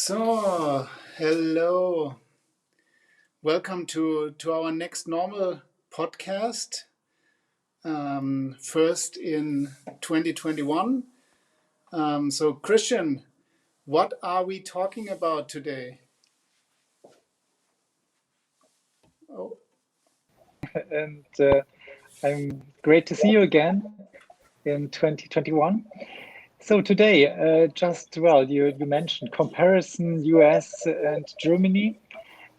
So, hello. Welcome to our next normal podcast, first in 2021. So, Christian, what are we talking about today? Oh, And I'm great to see you again in 2021. So today, you mentioned comparison US and Germany.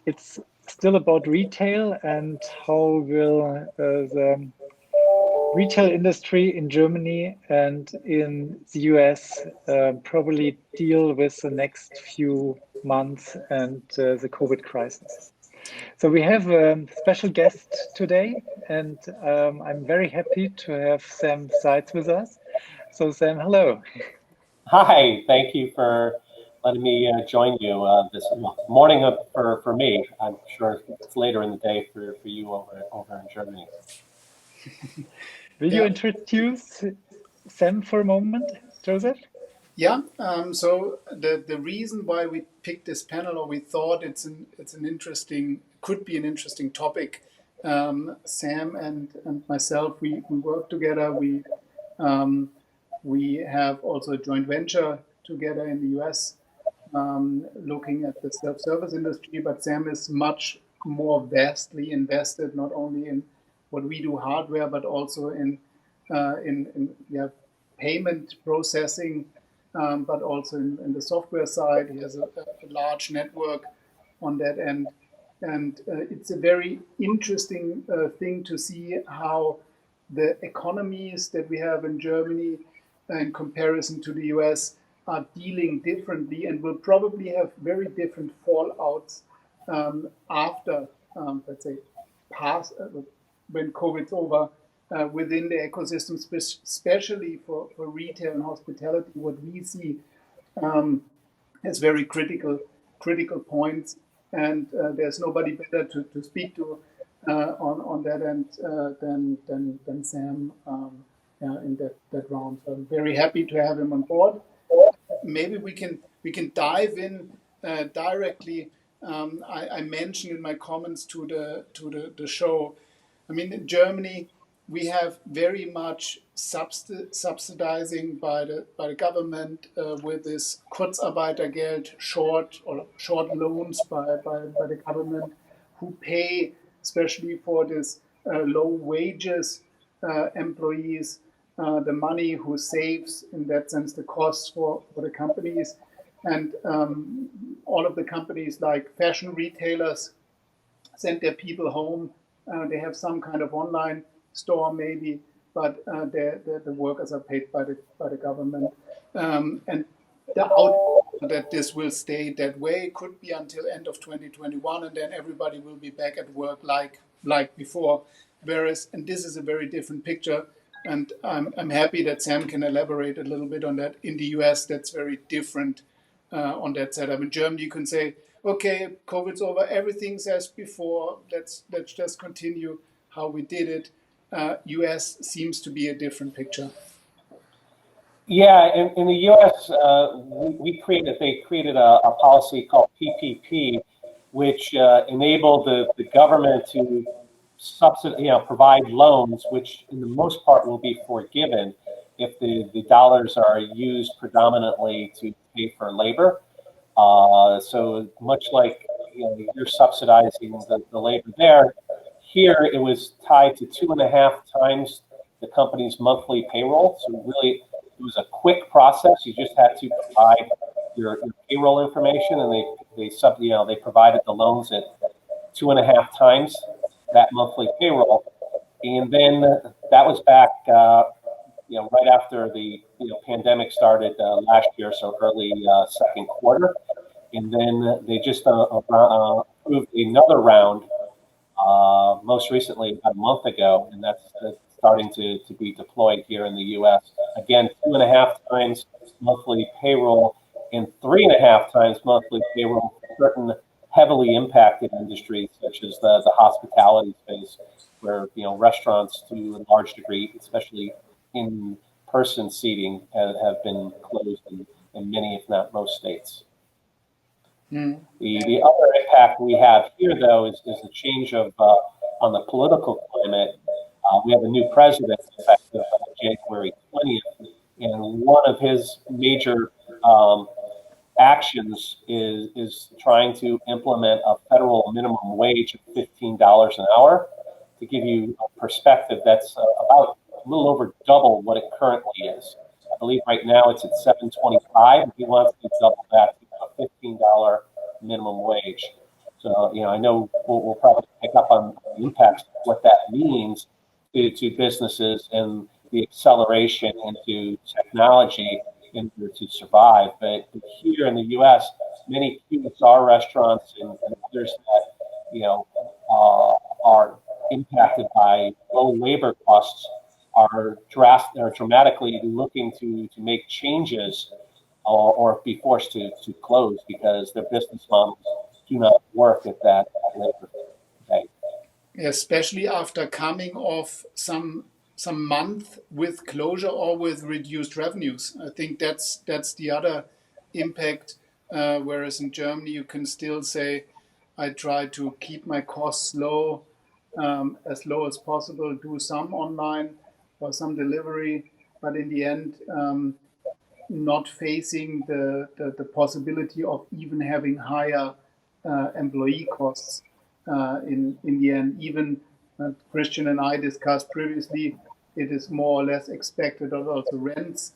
It's still about retail and how will the retail industry in Germany and in the US probably deal with the next few months and the COVID crisis. So we have a special guest today, and I'm very happy to have Sam Zietz with us. So Sam, hello. Hi, thank you for letting me join you this morning for me. I'm sure it's later in the day for you over in Germany. Will you yeah, introduce Sam for a moment, Joseph? yeah. So the reason why we picked this panel, or we thought could be an interesting topic. Sam and myself, we work together. We have also a joint venture together in the US, looking at the self-service industry, but Sam is much more vastly invested, not only in what we do hardware, but also in payment processing, but also in the software side. He has a large network on that end. And it's a very interesting thing to see how the economies that we have in Germany in comparison to the US are dealing differently and will probably have very different fallouts after, let's say, when COVID's over, within the ecosystem, especially for retail and hospitality. What we see as very critical points, and there's nobody better to speak to on that end than Sam in that round. So I'm very happy to have him on board. Maybe we can dive in directly. I mentioned in my comments to the show. I mean, in Germany, we have very much subsidizing by the government with this Kurzarbeitergeld, short loans by the government, who pay especially for this low wages employees the money, who saves in that sense the costs for the companies. And all of the companies like fashion retailers send their people home. They have some kind of online store maybe, but the workers are paid by the government. And the outlook that this will stay that way could be until end of 2021, and then everybody will be back at work like before. Whereas, and this is a very different picture, and I'm happy that Sam can elaborate a little bit on that. In the US, that's very different on that setup. In Germany, you can say, okay, COVID's over, everything's as before, let's just continue how we did it. US seems to be a different picture. Yeah, in the U.S., they created a policy called PPP, which enabled the government to provide loans, which in the most part will be forgiven if the dollars are used predominantly to pay for labor. So much like you're subsidizing the labor there, here it was tied to 2.5 times the company's monthly payroll. So really, it was a quick process. You just had to provide your payroll information, and they provided the loans at 2.5 times that monthly payroll. And then that was back, right after the pandemic started last year, so early second quarter. And then they just approved another round most recently about a month ago, and that's starting to be deployed here in the U.S. Again, 2.5 times monthly payroll and 3.5 times monthly payroll for certain heavily impacted industries such as the hospitality space, where restaurants to a large degree, especially in-person seating, have been closed in many, if not most, states. The other impact we have here, though, is the change of on the political climate. We have a new president effective January 20th, and one of his major actions is trying to implement a federal minimum wage of $15 an hour. To give you a perspective, that's about a little over double what it currently is. I believe right now it's at $7.25. He wants to double that to a $15 minimum wage. So, I know we'll probably pick up on the impacts of what that means to businesses and the acceleration into technology in order to survive. But here in the U.S., many QSR restaurants and others that are impacted by low labor costs are dramatically looking to make changes or be forced to close because their business models do not work at that labor rate. Especially after coming off some month with closure or with reduced revenues. I think that's the other impact. Whereas in Germany, you can still say, I try to keep my costs low, as low as possible, do some online or some delivery, but in the end, not facing the possibility of even having higher employee costs in the end. Even Christian and I discussed previously, it is more or less expected that also rents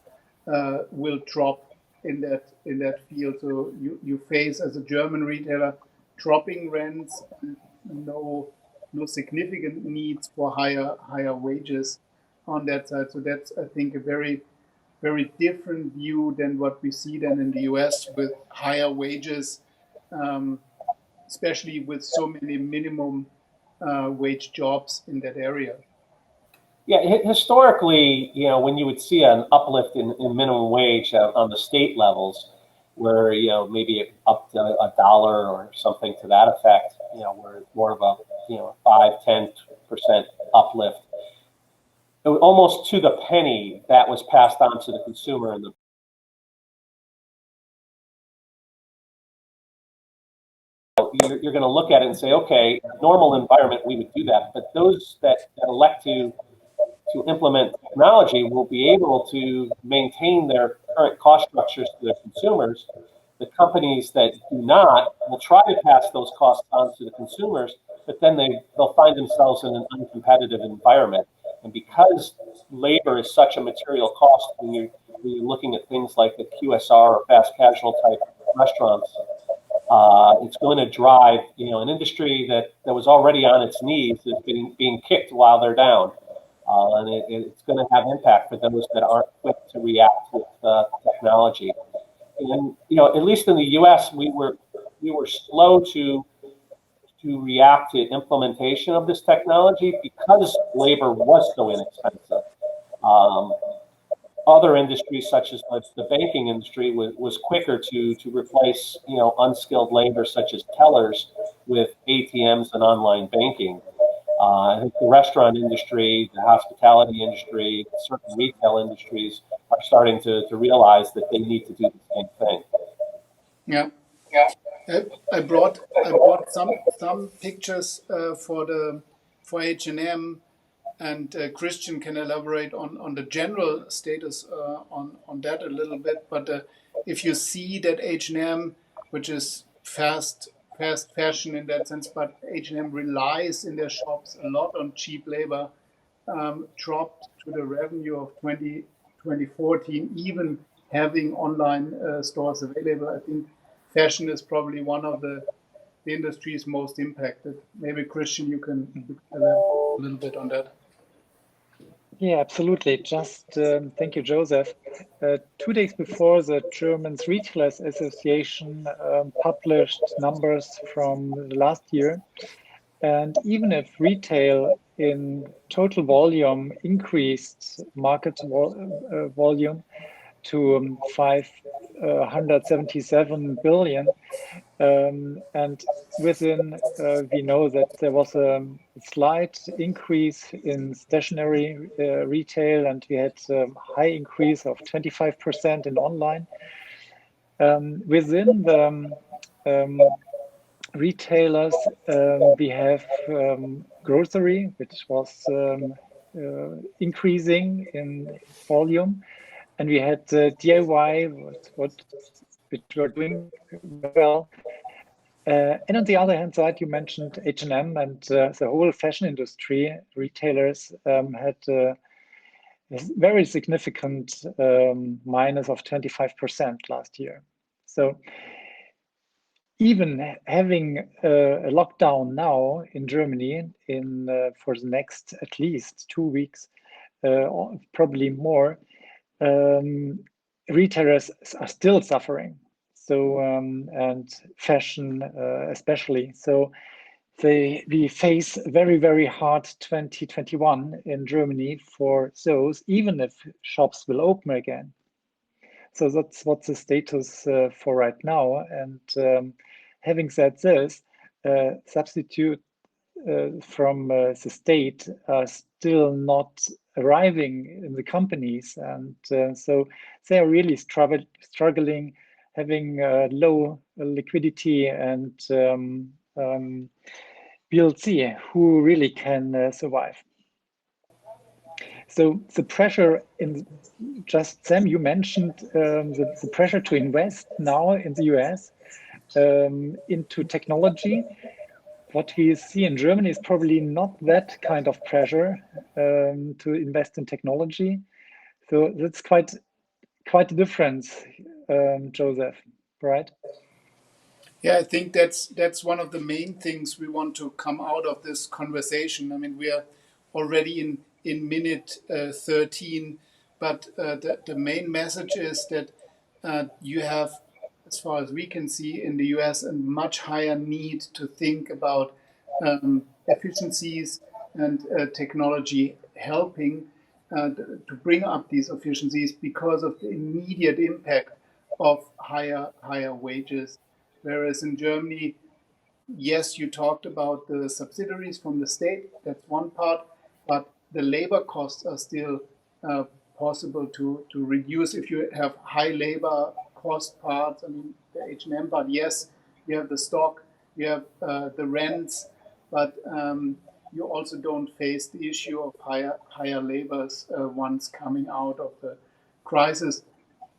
will drop in that field. So you face, as a German retailer, dropping rents, and no significant needs for higher wages on that side. So that's, I think, a very different view than what we see then in the US with higher wages, especially with so many minimum wage jobs in that area. Yeah, historically, when you would see an uplift in minimum wage on the state levels, where maybe up to $1 or something to that effect, where more of a 5-10% uplift, it was almost to the penny that was passed on to the consumer, and you're going to look at it and say, okay, in a normal environment we would do that, but those that elect to implement technology will be able to maintain their current cost structures to their consumers. The companies that do not will try to pass those costs on to the consumers, but then they'll find themselves in an uncompetitive environment. And because labor is such a material cost when you're looking at things like the QSR or fast casual type restaurants, it's going to drive an industry that was already on its knees is being kicked while they're down. And it's going to have impact for those that aren't quick to react with technology. And at least in the U.S., we were slow to react to implementation of this technology because labor was so inexpensive. Other industries, such as the banking industry, was quicker to replace unskilled labor, such as tellers, with ATMs and online banking. I think the restaurant industry, the hospitality industry, certain retail industries are starting to realize that they need to do the same thing. Yeah. I brought some pictures for H&M, and Christian can elaborate on the general status on that a little bit. But if you see that H&M, which is fast fashion in that sense, but H&M relies in their shops a lot on cheap labor, dropped to the revenue of 2014, even having online stores available. I think fashion is probably one of the industries most impacted. Maybe Christian, you can elaborate a little bit on that. Yeah, absolutely. Just thank you, Joseph. 2 days before, the German Retailers Association published numbers from last year. And even if retail in total volume increased market volume to 577 billion, and within, we know that there was a slight increase in stationary retail, and we had a high increase of 25% in online. Within the retailers, we have grocery, which was increasing in volume, and we had DIY, which were doing well. And on the other hand side, you mentioned H&M and the whole fashion industry. Retailers had a very significant minus of 25% last year. So even having a lockdown now in Germany for the next at least 2 weeks, probably more, retailers are still suffering. So and fashion especially. So we face very, very hard 2021 in Germany for those, even if shops will open again. So that's what's the status for right now. And having said this, substitute from the state are still not arriving in the companies, and so they are really struggling, having low liquidity, and we'll see who really can survive. So the pressure just Sam, you mentioned the pressure to invest now in the US into technology. What we see in Germany is probably not that kind of pressure to invest in technology. So that's quite a difference, Joseph, right? Yeah, I think that's one of the main things we want to come out of this conversation. I mean, we are already in minute 13, but the main message is that you have, as far as we can see in the US, a much higher need to think about efficiencies and technology helping to bring up these efficiencies because of the immediate impact of higher wages. Whereas in Germany, yes, you talked about the subsidies from the state. That's one part, but the labor costs are still possible to reduce if you have high labor cost parts. I mean, the H&M part, yes, you have the stock, you have the rents, but you also don't face the issue of higher labors once coming out of the crisis,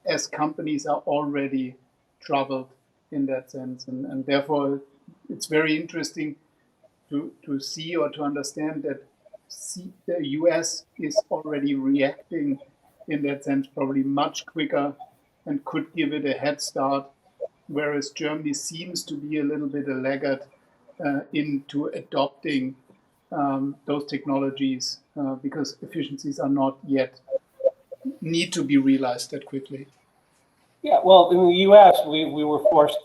as companies are already troubled in that sense. And therefore, it's very interesting to see or to understand that the US is already reacting in that sense probably much quicker and could give it a head start, whereas Germany seems to be a little bit a laggard into adopting those technologies because efficiencies are not yet need to be realized that quickly. Yeah, well, in the U.S., we were forced,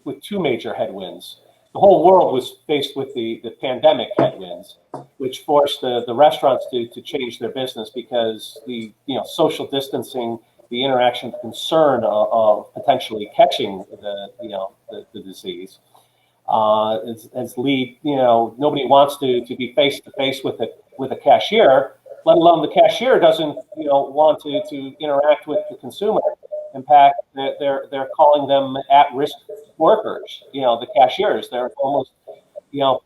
with two major headwinds. The whole world was faced with the pandemic headwinds, which forced the restaurants to change their business because the social distancing, the interaction concern of potentially catching the disease, as lead, nobody wants to be face to face with a cashier, let alone the cashier doesn't want to interact with the consumer. In fact, they're calling them at-risk workers. The cashiers, they're almost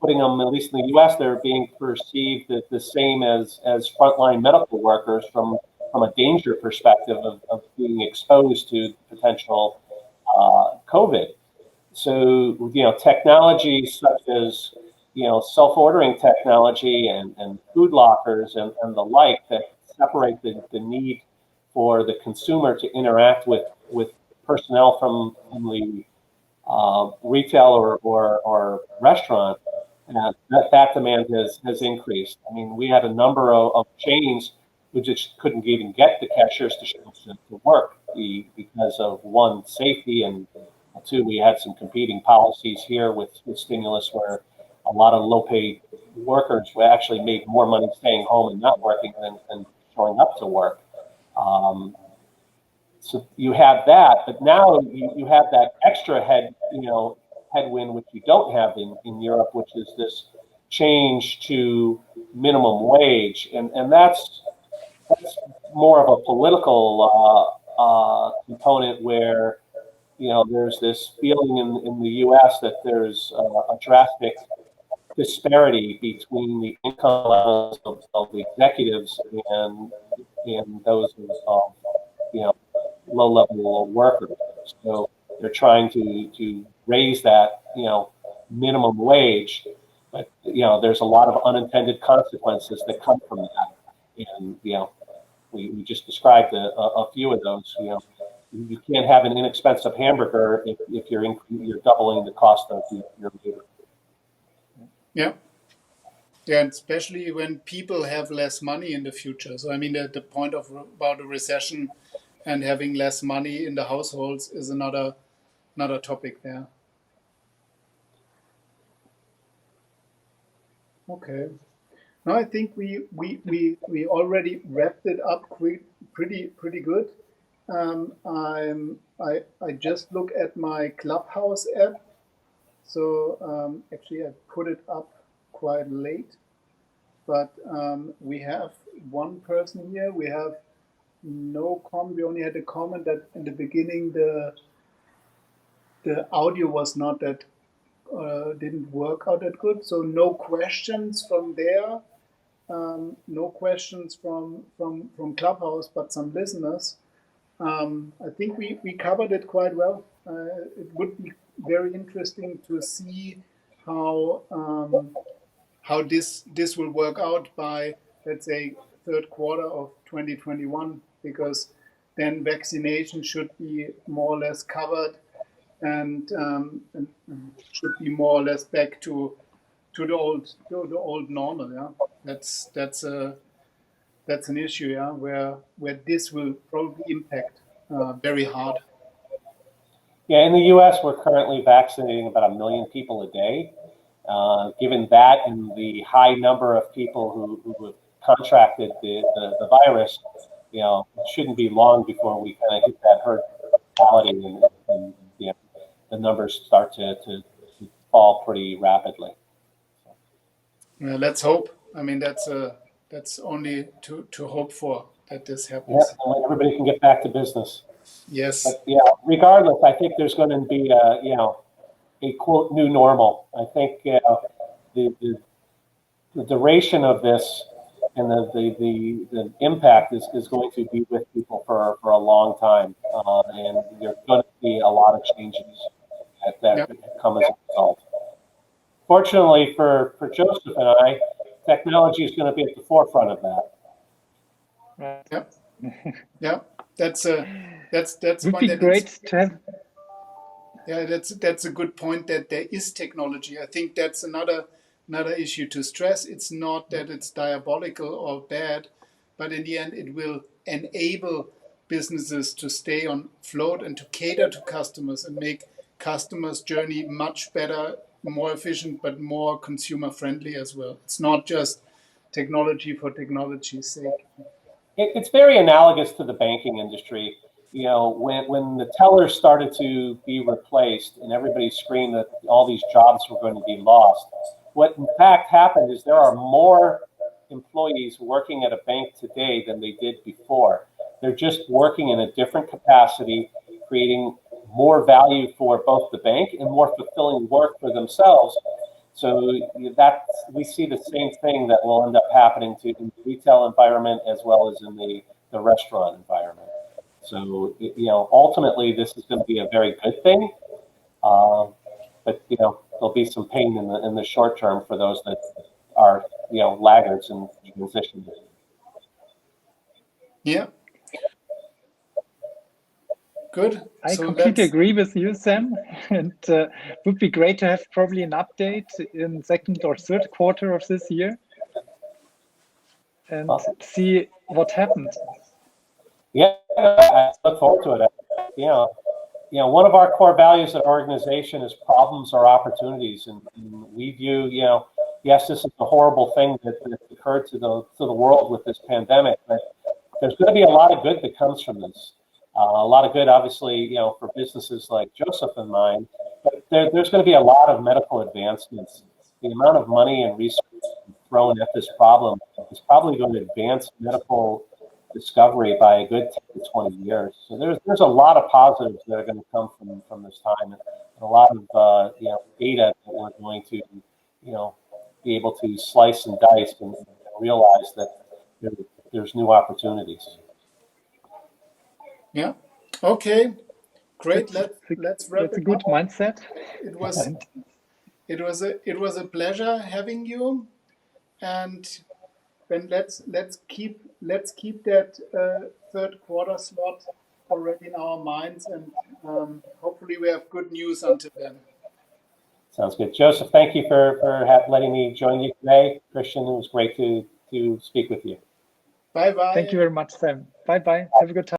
putting them, at least in the U.S., they're being perceived the same as frontline medical workers from a danger perspective of being exposed to potential COVID. So technology such as self-ordering technology and food lockers and the like that separate the need for the consumer to interact with personnel from the retail or restaurant, that demand has increased. I mean, we had a number of chains who just couldn't even get the cashiers to work because of, one, safety, and two, we had some competing policies here with stimulus where a lot of low-paid workers actually made more money staying home and not working than showing up to work. So you have that, but now you have that extra headwind, which you don't have in Europe, which is this change to minimum wage, and that's more of a political component where there's this feeling in the U.S. that there's a drastic disparity between the income levels of the executives and those of low-level workers. So they're trying to raise that minimum wage, but there's a lot of unintended consequences that come from that, and we just described a few of those. You can't have an inexpensive hamburger if you're doubling the cost of your labor. Yeah. Yeah, and especially when people have less money in the future. So I mean, the point about a recession and having less money in the households is another topic there. Okay. No, I think we already wrapped it up pretty good. I just look at my Clubhouse app. So actually, I put it up quite late, but we have one person here. We have no comment. We only had a comment that in the beginning the audio was not that didn't work out that good. So no questions from there. No questions from Clubhouse, but some listeners. I think we covered it quite well. It would be very interesting to see how this will work out by, let's say, third quarter of 2021, because then vaccination should be more or less covered and should be more or less back to the old normal. Yeah, that's an issue. Yeah, where this will probably impact very hard. Yeah, in the U.S., we're currently vaccinating about 1 million people a day. Given that and the high number of people who have contracted the virus, it shouldn't be long before we kind of hit that herd mentality and the numbers start to fall pretty rapidly. Yeah, let's hope. I mean, that's only to hope for that this happens. Yeah, and everybody can get back to business. Yes. But regardless, I think there's going to be a quote new normal. I think the duration of this and the impact is going to be with people for a long time, and there's going to be a lot of changes that come as a result. Fortunately for Joseph and I, technology is going to be at the forefront of that. Right. Yeah, that's would one be great to have. Yeah, that's a good point, that there is technology. I think that's another issue to stress. It's not that it's diabolical or bad, but in the end, it will enable businesses to stay on float and to cater to customers and make customers' journey much better, more efficient, but more consumer friendly as well. It's not just technology for technology's sake. It's very analogous to the banking industry. When the tellers started to be replaced and everybody screamed that all these jobs were going to be lost, what in fact happened is there are more employees working at a bank today than they did before. They're just working in a different capacity, creating more value for both the bank and more fulfilling work for themselves. So we see the same thing that will end up happening in the retail environment as well as in the restaurant environment. So ultimately, this is going to be a very good thing, but there'll be some pain in the short term for those that are laggards in transition. Yeah. Good. I completely agree with you, Sam. And would be great to have probably an update in second or third quarter of this year and see what happened. Yeah, I look forward to it. One of our core values at our organization is problems or opportunities, and we view, yes, this is a horrible thing that occurred to the world with this pandemic, but there's going to be a lot of good that comes from this. A lot of good, obviously, for businesses like Joseph and mine, but there's going to be a lot of medical advancements. The amount of money and research thrown at this problem is probably going to advance medical discovery by a good 10 to 20 years. So there's a lot of positives that are going to come from this time, and a lot of data that we're going to be able to slice and dice and realize that there's new opportunities. Yeah. Okay. Great. Let's wrap it up. That's a good mindset. It was a pleasure having you, and then let's keep that third quarter slot already in our minds, and hopefully we have good news until then. Sounds good. Joseph, thank you for letting me join you today. Christian, it was great to speak with you. Bye-bye. Thank you very much, Sam. Bye-bye. Have a good time.